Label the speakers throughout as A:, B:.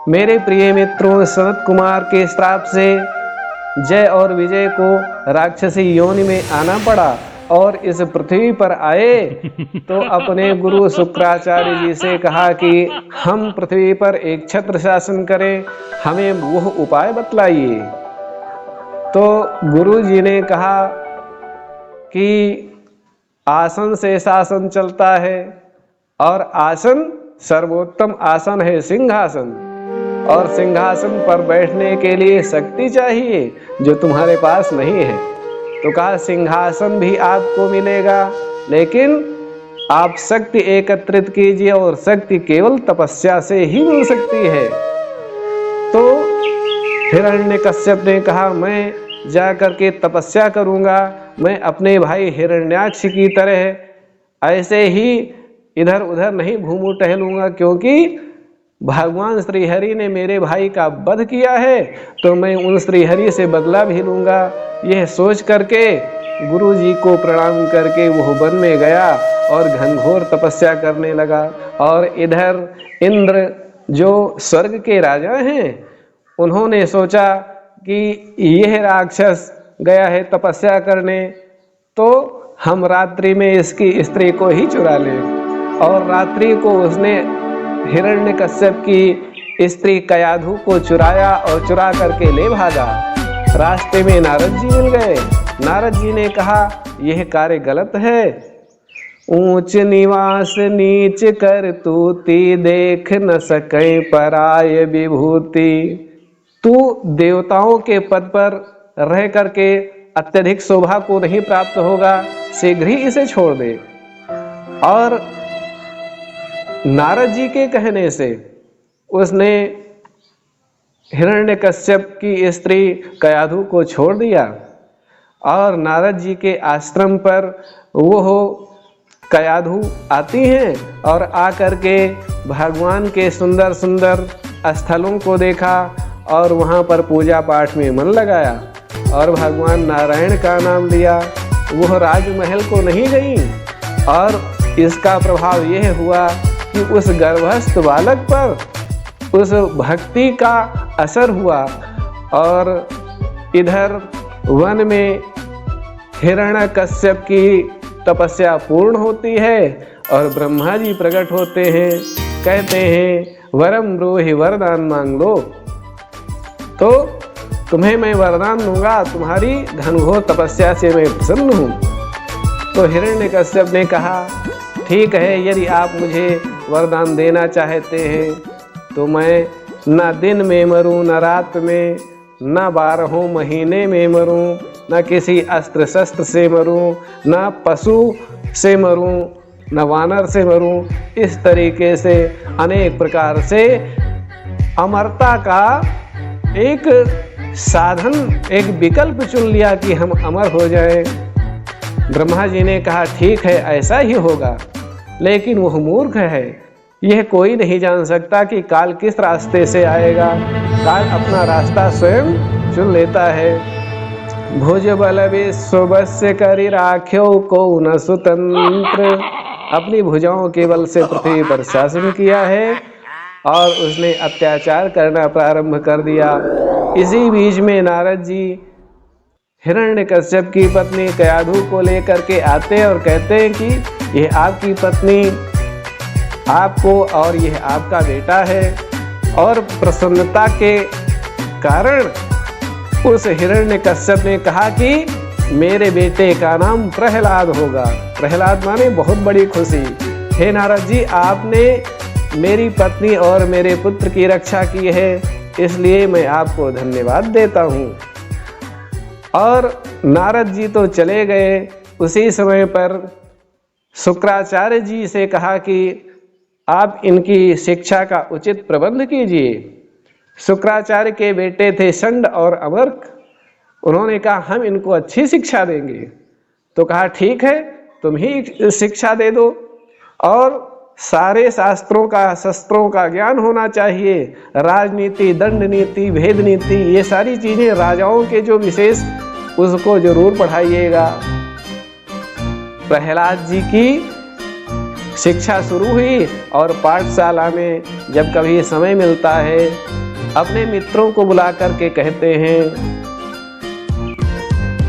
A: मेरे प्रिय मित्रों, सनत कुमार के श्राप से जय और विजय को राक्षसी योनि में आना पड़ा और इस पृथ्वी पर आए तो अपने गुरु शुक्राचार्य जी से कहा कि हम पृथ्वी पर एक छत्र शासन करें, हमें वह उपाय बतलाइए। तो गुरु जी ने कहा कि आसन से शासन चलता है और आसन सर्वोत्तम आसन है सिंहासन, और सिंहासन पर बैठने के लिए शक्ति चाहिए जो तुम्हारे पास नहीं है। तो कहा सिंहासन भी आपको मिलेगा, लेकिन आप शक्ति एकत्रित कीजिए और शक्ति केवल तपस्या से ही मिल सकती है। तो हिरण्यकश्यप ने कहा मैं जाकर के तपस्या करूंगा, मैं अपने भाई हिरण्याक्ष की तरह ऐसे ही इधर उधर नहीं घूमू टहलूंगा, क्योंकि भगवान श्री हरि ने मेरे भाई का वध किया है तो मैं उन श्री हरि से बदला भी लूंगा। यह सोच करके गुरु जी को प्रणाम करके वह वन में गया और घनघोर तपस्या करने लगा। और इधर इंद्र जो स्वर्ग के राजा हैं, उन्होंने सोचा कि यह राक्षस गया है तपस्या करने, तो हम रात्रि में इसकी स्त्री को ही चुरा लें। और रात्रि को उसने हिरण्यकश्यप की स्त्री कयाधु को चुराया और चुरा करके ले भागा। रास्ते में नारद जी मिल गए। नारद जी ने कहा यह कार्य गलत है, ऊंच निवास नीच कर तूती, देख न सके पराय विभूति। तू देवताओं के पद पर रह करके अत्यधिक शोभा को नहीं प्राप्त होगा, शीघ्र ही इसे छोड़ दे। और नारद जी के कहने से उसने हिरण्यकश्यप की स्त्री कयाधु को छोड़ दिया और नारद जी के आश्रम पर वो कयाधु आती हैं और आकर के भगवान के सुंदर सुंदर स्थलों को देखा और वहाँ पर पूजा पाठ में मन लगाया और भगवान नारायण का नाम लिया। वह राजमहल को नहीं गई और इसका प्रभाव यह हुआ कि उस गर्भस्थ बालक पर उस भक्ति का असर हुआ। और इधर वन में हिरण्यकश्यप की तपस्या पूर्ण होती है और ब्रह्मा जी प्रकट होते हैं, कहते हैं वरम ब्रूहि वरदान मांग लो, तो तुम्हें मैं वरदान दूंगा, तुम्हारी घनघोर तपस्या से मैं प्रसन्न हूँ। तो हिरण्यकश्यप ने कहा ठीक है, यदि आप मुझे वरदान देना चाहते हैं तो मैं ना दिन में मरूं, ना रात में, ना 12 महीने में मरूं, ना किसी अस्त्र शस्त्र से मरूं, ना पशु से मरूं, ना वानर से मरूं। इस तरीके से अनेक प्रकार से अमरता का एक साधन, एक विकल्प चुन लिया कि हम अमर हो जाएं। ब्रह्मा जी ने कहा ठीक है, ऐसा ही होगा, लेकिन वह मूर्ख है, यह कोई नहीं जान सकता कि काल किस रास्ते से आएगा। काल अपना रास्ता स्वयं चुन लेता है। भुज बल विश्ववस्य करि राख्यो को न स्वतंत्र, अपनी भुजाओं के बल से पृथ्वी पर शासन किया है और उसने अत्याचार करना प्रारंभ कर दिया। इसी बीच में नारद जी हिरण्यकश्यप की पत्नी कयाधु को लेकर के आते और कहते हैं कि यह आपकी पत्नी आपको और यह आपका बेटा है। और प्रसन्नता के कारण उस हिरण्यकश्यप ने कहा कि मेरे बेटे का नाम प्रहलाद होगा। प्रहलाद माने बहुत बड़ी खुशी। हे नारद जी, आपने मेरी पत्नी और मेरे पुत्र की रक्षा की है, इसलिए मैं आपको धन्यवाद देता हूँ। और नारद जी तो चले गए। उसी समय पर शुक्राचार्य जी से कहा कि आप इनकी शिक्षा का उचित प्रबंध कीजिए। शुक्राचार्य के बेटे थे षंड और अमर्क। उन्होंने कहा हम इनको अच्छी शिक्षा देंगे। तो कहा ठीक है, तुम ही शिक्षा दे दो। और सारे शास्त्रों का, शस्त्रों का ज्ञान होना चाहिए। राजनीति, दंड नीति, भेद नीति, ये सारी चीजें राजाओं के जो विशेष, उसको जरूर पढ़ाइएगा। प्रहलाद जी की शिक्षा शुरू हुई और पाठशाला में जब कभी समय मिलता है अपने मित्रों को बुला करके कहते हैं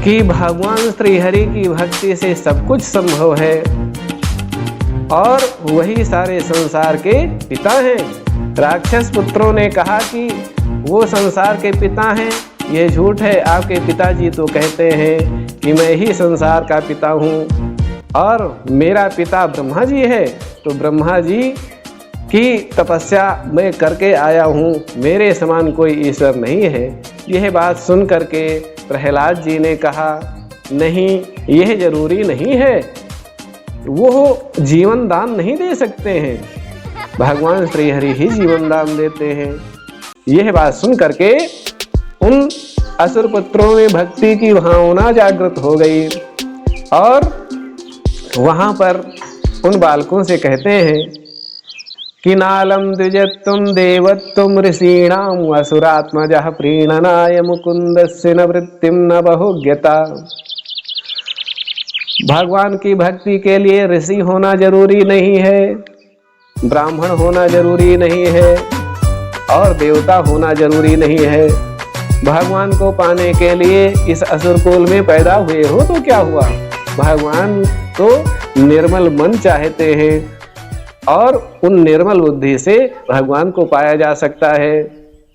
A: कि भगवान श्री हरि की भक्ति से सब कुछ संभव है और वही सारे संसार के पिता हैं। राक्षस पुत्रों ने कहा कि वो संसार के पिता हैं, ये झूठ है। आपके पिताजी तो कहते हैं कि मैं ही संसार का पिता हूँ और मेरा पिता ब्रह्मा जी है, तो ब्रह्मा जी की तपस्या मैं करके आया हूँ, मेरे समान कोई ईश्वर नहीं है। यह बात सुन करके प्रहलाद जी ने कहा, नहीं, यह जरूरी नहीं है, वो जीवन दान नहीं दे सकते हैं, भगवान श्री हरि ही जीवन दान देते हैं। यह बात सुन करके उन असुर पुत्रों में भक्ति की भावना जागृत हो गई और वहां पर उन बालकों से कहते हैं कि नालम द्विजत्वम देवत्वम ऋषीणाम असुरात्मजः प्रीणनाय मुकुंदस्य न वृत्तिम न बहुज्ञता। भगवान की भक्ति के लिए ऋषि होना जरूरी नहीं है, ब्राह्मण होना जरूरी नहीं है और देवता होना जरूरी नहीं है। भगवान को पाने के लिए इस असुर कुल में पैदा हुए हो तो क्या हुआ, भगवान तो निर्मल मन चाहते हैं और उन निर्मल बुद्धि से भगवान को पाया जा सकता है।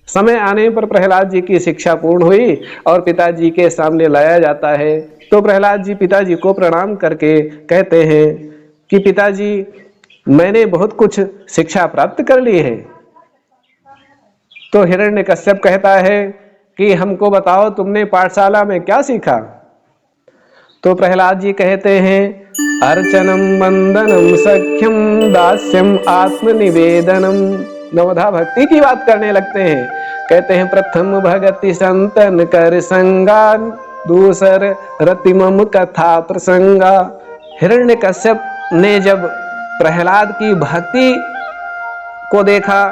A: समय आने पर प्रहलाद जी की शिक्षा पूर्ण हुई और पिताजी के सामने लाया जाता है, तो प्रहलाद जी पिताजी को प्रणाम करके कहते हैं कि पिताजी, मैंने बहुत कुछ शिक्षा प्राप्त कर ली है। तो हिरण्यकश्यप कहता है कि हमको बताओ तुमने पाठशाला में क्या सीखा। तो प्रहलाद जी कहते हैं, अर्चनम वंदनम सख्यम दास्यम आत्मनिवेदनम। नवधा भक्ति की बात करने लगते हैं। कहते हैं, प्रथम भगति संतन कर संगान, दूसर रतिमम कथा प्रसंगा। हिरण्यकश्यप ने जब प्रहलाद की भक्ति को देखा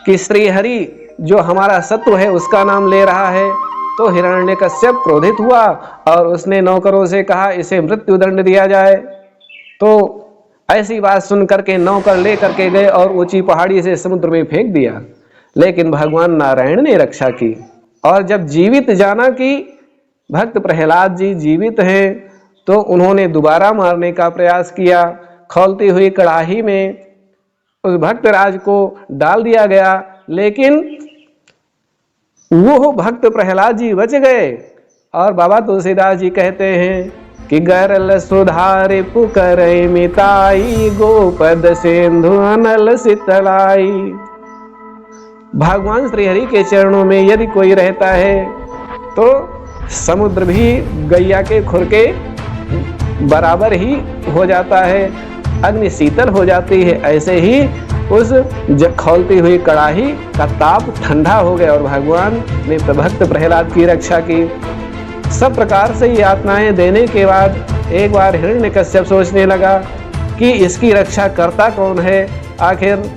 A: कि श्री हरि जो हमारा सत्व है उसका नाम ले रहा है, तो हिरण्यकश्यप क्रोधित हुआ और उसने नौकरों से कहा इसे मृत्यु दंड दिया जाए। तो ऐसी बात सुन करके नौकर ले करके गए और ऊंची पहाड़ी से समुद्र में फेंक दिया, लेकिन भगवान नारायण ने रक्षा की। और जब जीवित जाना कि भक्त प्रहलाद जी जीवित हैं, तो उन्होंने दोबारा मारने का प्रयास किया। खौलती हुई कड़ाही में उस भक्त राज को डाल दिया गया, लेकिन वो भक्त प्रहलाद जी बच गए। और बाबा तुलसीदास जी कहते हैं कि गरल सुधारे पुकरे मिताई, गोपद सिंधु अनल शीतलाई। भगवान श्री हरि के चरणों में यदि कोई रहता है तो समुद्र भी गैया के खुर के बराबर ही हो जाता है, अग्नि शीतल हो जाती है। ऐसे ही उस खौलती हुई कड़ाही का ताप ठंडा हो गया और भगवान ने भक्त प्रहलाद की रक्षा की। सब प्रकार से यातनाएं देने के बाद एक बार हिरण्यकश्यप सोचने लगा कि इसकी रक्षा करता कौन है। आखिर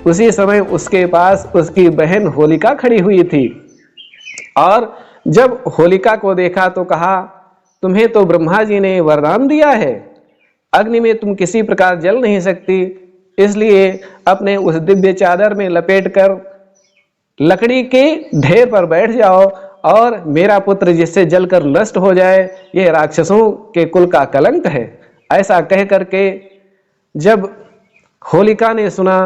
A: उसी समय उसके पास उसकी बहन होलिका खड़ी हुई थी और जब होलिका को देखा तो कहा, तुम्हें तो ब्रह्मा जी ने वरदान दिया है, अग्नि में तुम किसी प्रकार जल नहीं सकती, इसलिए अपने उस दिव्य चादर में लपेटकर लकड़ी के ढेर पर बैठ जाओ और मेरा पुत्र जिससे जलकर नष्ट हो जाए, यह राक्षसों के कुल का कलंक है। ऐसा कह करके जब होलिका ने सुना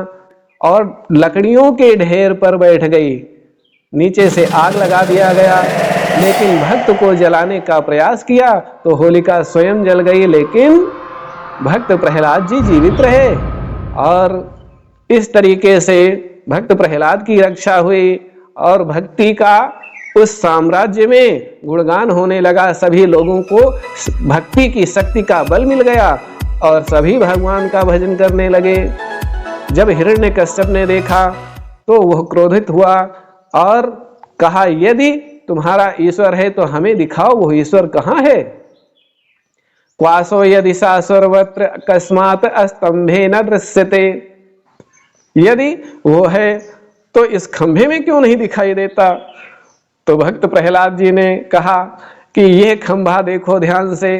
A: और लकड़ियों के ढेर पर बैठ गई, नीचे से आग लगा दिया गया, लेकिन भक्त को जलाने का प्रयास किया तो होलिका स्वयं जल गई, लेकिन भक्त प्रहलाद जी जीवित रहे। और इस तरीके से भक्त प्रहलाद की रक्षा हुई और भक्ति का उस साम्राज्य में गुणगान होने लगा। सभी लोगों को भक्ति की शक्ति का बल मिल गया और सभी भगवान का भजन करने लगे। जब हिरण्यकश्यप ने देखा तो वह क्रोधित हुआ और कहा, यदि तुम्हारा ईश्वर है तो हमें दिखाओ वो ईश्वर कहाँ है। क्वासो यदि सा सर्वत्र अकस्मात स्तंभे न दृश्यते। यदि वो है तो इस खंभे में क्यों नहीं दिखाई देता। तो भक्त प्रहलाद जी ने कहा कि यह खंभा देखो ध्यान से,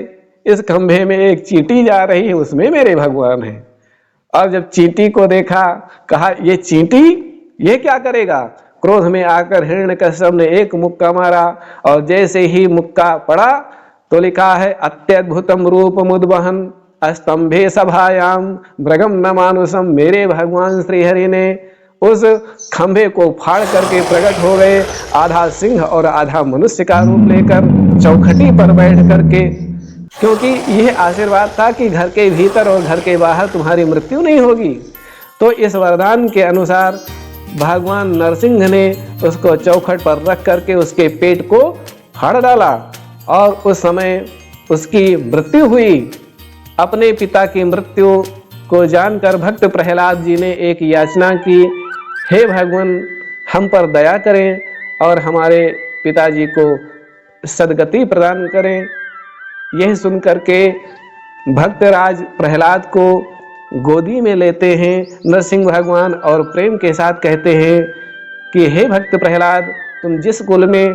A: इस खंभे में एक चींटी जा रही है, उसमें मेरे भगवान है। और जब चींटी को देखा, कहा ये चींटी ये क्या करेगा। क्रोध में आकर हिरण्यकश्यप ने एक मुक्का मारा और जैसे ही मुक्का पड़ा तो लिखा है अत्यद्भुतम रूप मुद्वहन स्तंभे सभायाम मृगम न मानुषम। मेरे भगवान श्री हरि ने उस खंभे को फाड़ करके प्रकट हो गए, आधा सिंह और आधा मनुष्य का रूप लेकर चौखटी पर बैठ करके, क्योंकि यह आशीर्वाद था कि घर के भीतर और घर के बाहर तुम्हारी मृत्यु नहीं होगी। तो इस वरदान के अनुसार भगवान नरसिंह ने उसको चौखट पर रख करके उसके पेट को फाड़ डाला और उस समय उसकी मृत्यु हुई। अपने पिता की मृत्यु को जानकर भक्त प्रहलाद जी ने एक याचना की, हे भगवान हम पर दया करें और हमारे पिताजी को सद्गति प्रदान करें। यह सुनकर के भक्तराज प्रहलाद को गोदी में लेते हैं नरसिंह भगवान और प्रेम के साथ कहते हैं कि हे भक्त प्रहलाद, तुम जिस कुल में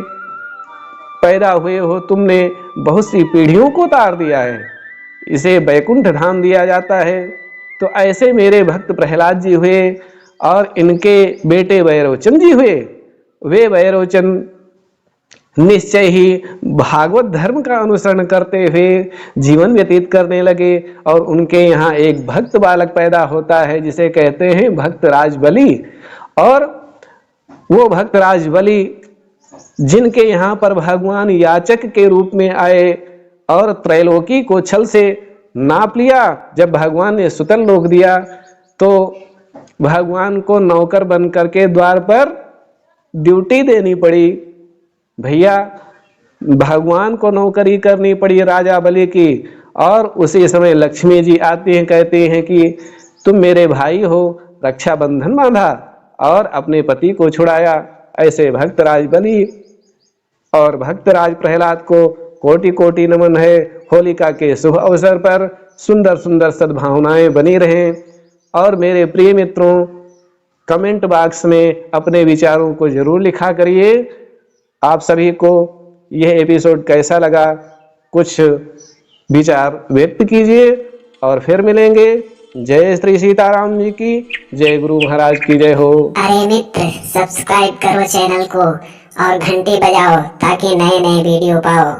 A: पैदा हुए हो तुमने बहुत सी पीढ़ियों को तार दिया है, इसे बैकुंठ धाम दिया जाता है। तो ऐसे मेरे भक्त प्रहलाद जी हुए और इनके बेटे वैरोचन जी हुए। वे वैरोचन निश्चय ही भागवत धर्म का अनुसरण करते हुए जीवन व्यतीत करने लगे और उनके यहाँ एक भक्त बालक पैदा होता है जिसे कहते हैं भक्तराज बलि। और वो भक्तराज बलि जिनके यहाँ पर भगवान याचक के रूप में आए और त्रैलोकी को छल से नाप लिया। जब भगवान ने सुतल लोक दिया तो भगवान को नौकर बन करके द्वार पर ड्यूटी देनी पड़ी। भैया भगवान को नौकरी करनी पड़ी राजा बलि की। और उसी समय लक्ष्मी जी आती हैं, कहती हैं कि तुम मेरे भाई हो, रक्षाबंधन बांधा और अपने पति को छुड़ाया। ऐसे भक्तराज बलि और भक्तराज प्रहलाद को कोटि कोटि नमन है। होलिका के शुभ अवसर पर सुंदर सुंदर सद्भावनाएं बनी रहें। और मेरे प्रिय मित्रों, कमेंट बॉक्स में अपने विचारों को जरूर लिखा करिए। आप सभी को यह एपिसोड कैसा लगा कुछ विचार व्यक्त कीजिए और फिर मिलेंगे। जय श्री सीताराम जी की जय, गुरु महाराज की जय हो।
B: अरे मित्र, सब्सक्राइब करो चैनल को और घंटी बजाओ ताकि नए नए वीडियो पाओ।